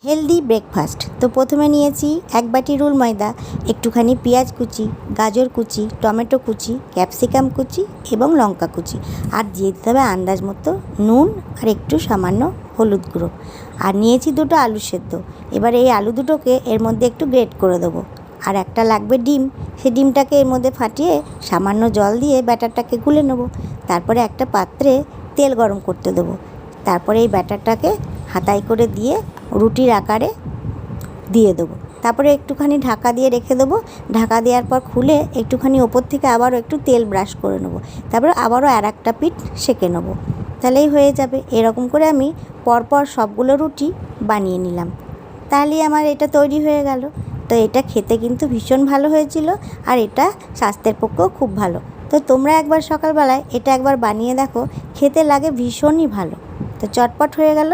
Healthy breakfast. তো প্রথমে নিয়েছি 1 বাটি রুল ময়দা, একটুখানি পেঁয়াজ কুচি, গাজর কুচি, টমেটো কুচি, ক্যাপসিকাম কুচি এবং লঙ্কা কুচি, আর দিয়ে দিতে হবে আন্দাজ মতো নুন আর একটু সামান্য হলুদ গুঁড়ো। আর নিয়েছি 2টো আলু সেদ্ধ। এবার এই আলু দুটোকে এর মধ্যে একটু গ্রেট করে দেবো। আর একটা লাগবে ডিম, সেই ডিমটাকে এর মধ্যে ফাটিয়ে সামান্য জল দিয়ে ব্যাটারটাকে গুলে নেবো। তারপরে একটা পাত্রে তেল গরম করতে দেবো। তারপরে এই ব্যাটারটাকে হাতায় করে দিয়ে রুটির আকারে দিয়ে দেবো। তারপরে একটুখানি ঢাকা দিয়ে রেখে দেবো। ঢাকা দেওয়ার পর খুলে একটুখানি ওপর থেকে আবারও একটু তেল ব্রাশ করে নেবো। তারপরে আবারও একটা পিঠ সেঁকে নেবো। তাহলেই হয়ে যাবে। এরকম করে আমি পরপর সবগুলো রুটি বানিয়ে নিলাম। তাহলেই আমার এটা তৈরি হয়ে গেল। তো এটা খেতে কিন্তু ভীষণ ভালো হয়েছিল, আর এটা স্বাস্থ্যের পক্ষেও খুব ভালো। তো তোমরা একবার সকালবেলায় এটা একবার বানিয়ে দেখো, খেতে লাগে ভীষণই ভালো। তো চটপট হয়ে গেল।